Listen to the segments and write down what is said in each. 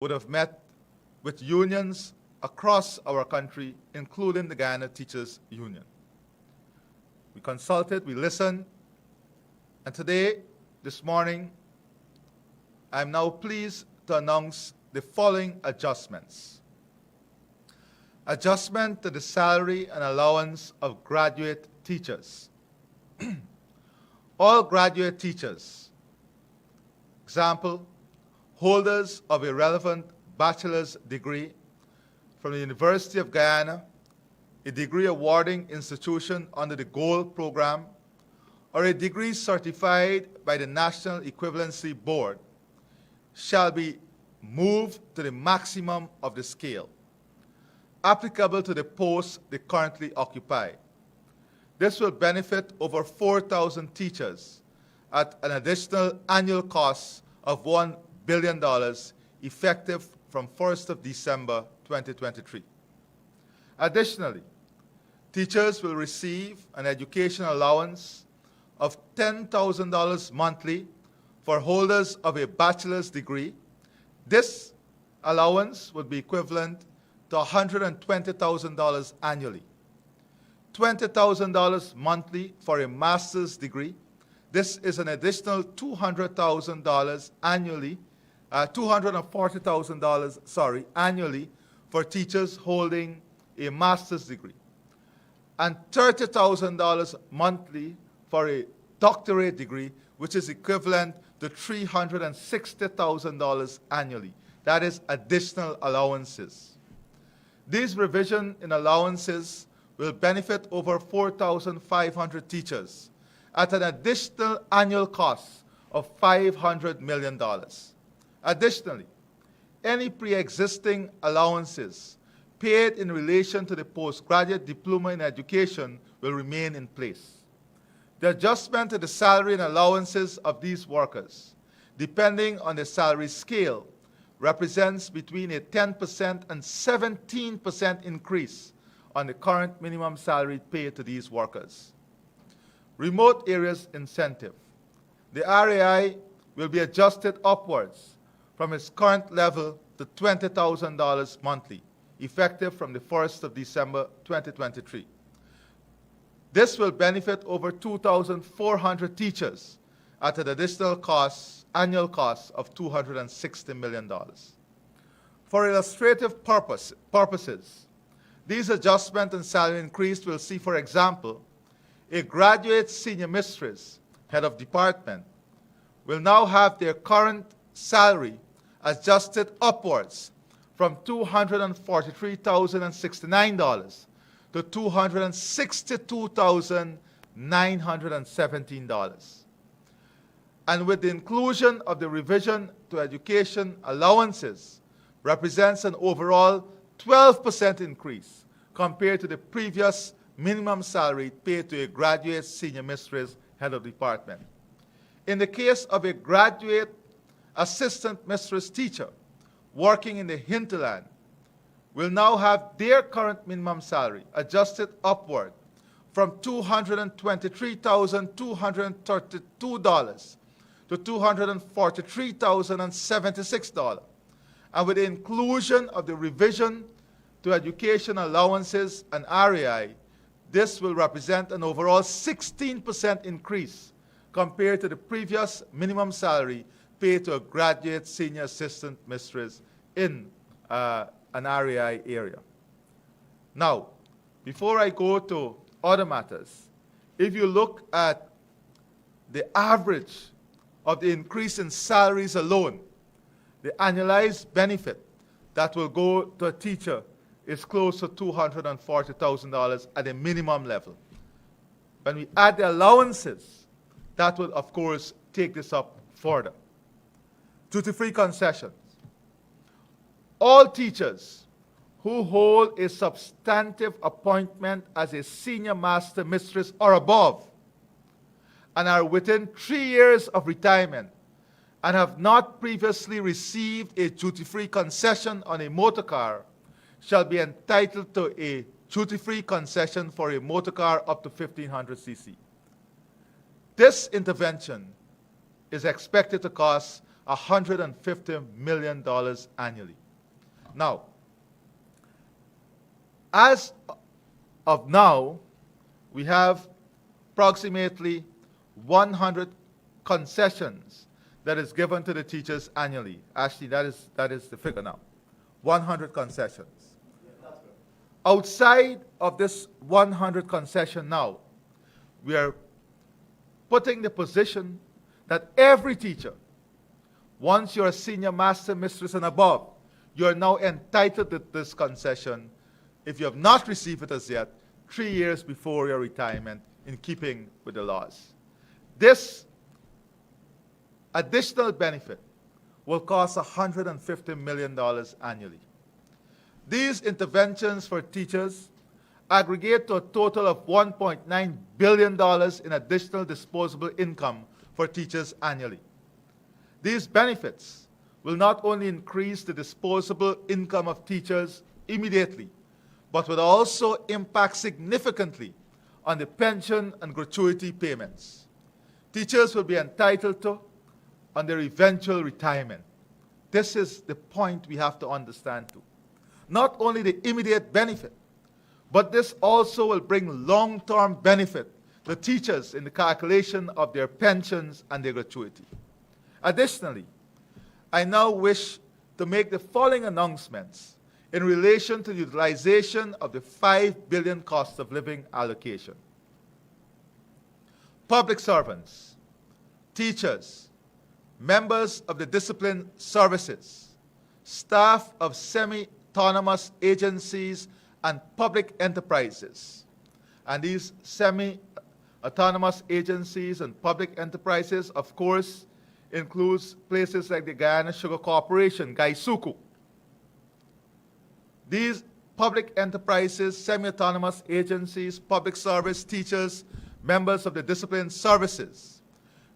would have met with unions across our country, including the Guyana Teachers Union. We consulted, we listened, and today, this morning, I'm now pleased to announce the following adjustments. Adjustment to the salary and allowance of graduate teachers. All graduate teachers, example, holders of a relevant bachelor's degree from the University of Guyana, a degree awarding institution under the GOLD program, or a degree certified by the National Equivalency Board, shall be moved to the maximum of the scale, applicable to the posts they currently occupy. This will benefit over 4,000 teachers at an additional annual cost of $1 billion, effective from 1st of December 2023. Additionally, teachers will receive an education allowance of $10,000 monthly for holders of a bachelor's degree. This allowance would be equivalent to $120,000 annually. $20,000 monthly for a master's degree. This is an additional $200,000 annually, $240,000, annually for teachers holding a master's degree, and $30,000 monthly for a doctorate degree, which is equivalent to $360,000 annually. That is additional allowances. These revisions in allowances will benefit over 4,500 teachers at an additional annual cost of $500 million. Additionally, any pre-existing allowances paid in relation to the postgraduate diploma in education will remain in place. The adjustment to the salary and allowances of these workers, depending on the salary scale, represents between a 10% and 17% increase on the current minimum salary paid to these workers. Remote areas incentive. The RAI will be adjusted upwards from its current level to $20,000 monthly, effective from the 1st of December 2023. This will benefit over 2,400 teachers at an additional annual cost of $260 million. For illustrative purposes, these adjustments and salary increase will see, for example, a graduate senior mistress, head of department, will now have their current salary adjusted upwards from $243,069 to $262,917. And with the inclusion of the revision to education allowances, represents an overall 12% increase compared to the previous minimum salary paid to a graduate senior mistress, head of department. In the case of a graduate assistant mistress teacher working in the hinterland, will now have their current minimum salary adjusted upward from $223,232 to $243,076. And with the inclusion of the revision to education allowances and RAI, this will represent an overall 16% increase compared to the previous minimum salary paid to a graduate senior assistant mistress in an RAI area. Now, before I go to other matters, if you look at the average of the increase in salaries alone, the annualized benefit that will go to a teacher is close to $240,000 at a minimum level. When we add the allowances, that will, of course, take this up further. Duty-free concessions. All teachers who hold a substantive appointment as a senior master mistress or above and are within 3 years of retirement and have not previously received a duty-free concession on a motor car shall be entitled to a duty-free concession for a motor car up to 1,500 cc. This intervention is expected to cost $150 million annually. Now, as of now, we have approximately 100 concessions that is given to the teachers annually. Actually, that is the figure now. 100 concessions. Outside of this 100 concession now, we are putting the position that every teacher, once you're a senior master, mistress, and above, you are now entitled to this concession, if you have not received it as yet, 3 years before your retirement, in keeping with the laws. This additional benefit will cost $150 million annually. These interventions for teachers aggregate to a total of $1.9 billion in additional disposable income for teachers annually. These benefits will not only increase the disposable income of teachers immediately, but will also impact significantly on the pension and gratuity payments teachers will be entitled to on their eventual retirement. This is the point we have to understand too. Not only the immediate benefit, but this also will bring long-term benefit to teachers in the calculation of their pensions and their gratuity. Additionally, I now wish to make the following announcements in relation to the utilization of the $5 billion cost of living allocation. Public servants, teachers, members of the discipline services, staff of semi-autonomous agencies and public enterprises. And these semi-autonomous agencies and public enterprises, of course, includes places like the Guyana Sugar Corporation, GAISUCU. These public enterprises, semi-autonomous agencies, public service, teachers, members of the discipline services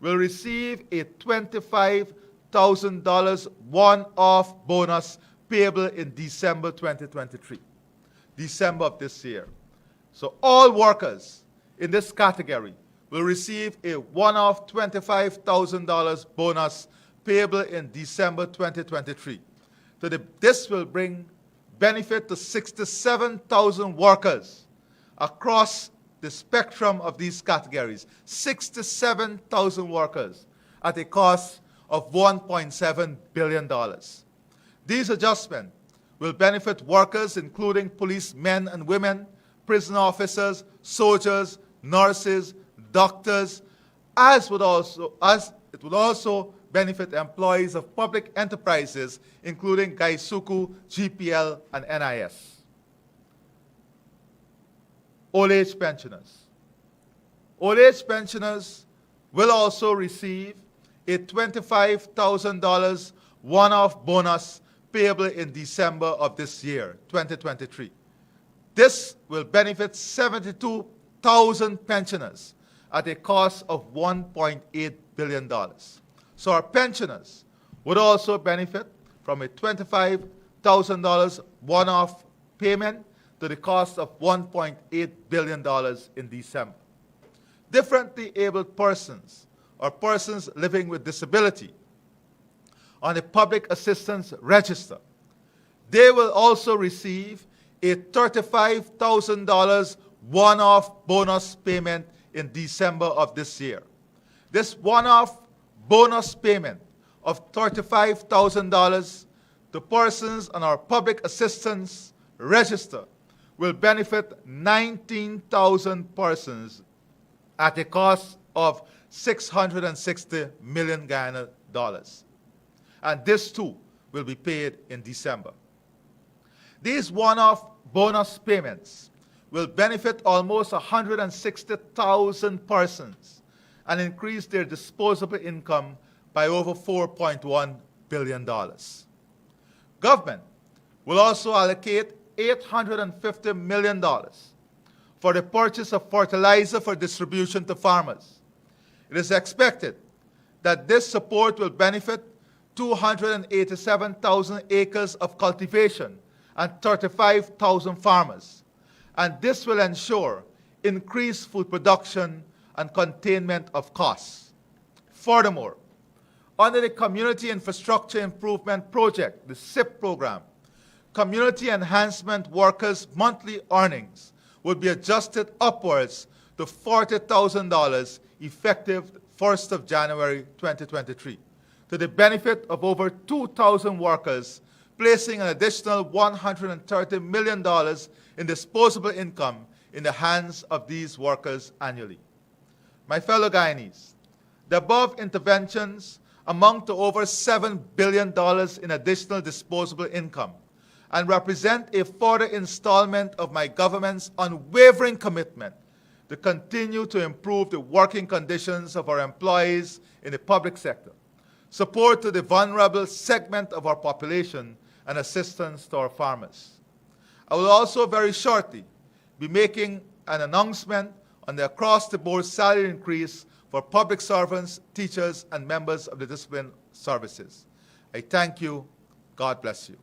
will receive a $25,000 one-off bonus payable in December 2023, December of this year. So all workers in this category will receive a one-off $25,000 bonus payable in December 2023. So this will bring benefit to 67,000 workers across the spectrum of these categories, 67,000 workers at a cost of $1.7 billion. These adjustments will benefit workers including policemen and women, prison officers, soldiers, nurses, doctors, as it would also benefit employees of public enterprises including GAISUCU, GPL, and NIS. Old age pensioners. Old age pensioners will also receive a $25,000 one-off bonus payable in December of this year, 2023. This will benefit 72,000 pensioners at a cost of $1.8 billion. So our pensioners would also benefit from a $25,000 one-off payment to the cost of $1.8 billion in December. Differently abled persons or persons living with disability on the public assistance register, they will also receive a $35,000 one-off bonus payment in December of this year. This one-off bonus payment of $35,000 to persons on our public assistance register will benefit 19,000 persons at a cost of 660 million Guyana dollars. And this too will be paid in December. These one-off bonus payments will benefit almost 160,000 persons and increase their disposable income by over $4.1 billion. Government will also allocate $850 million for the purchase of fertilizer for distribution to farmers. It is expected that this support will benefit 287,000 acres of cultivation and 35,000 farmers, and this will ensure increased food production and containment of costs. Furthermore, Under the Community Infrastructure Improvement Project, the CIP program, community enhancement workers' monthly earnings would be adjusted upwards to $40,000 effective 1st of January 2023, to the benefit of over 2,000 workers, placing an additional $130 million in disposable income in the hands of these workers annually. My fellow Guyanese, the above interventions amount to over $7 billion in additional disposable income and represent a further installment of my government's unwavering commitment to continue to improve the working conditions of our employees in the public sector, support to the vulnerable segment of our population, and assistance to our farmers. I will also very shortly be making an announcement on the across-the-board salary increase for public servants, teachers, and members of the disciplined services. I thank you. God bless you.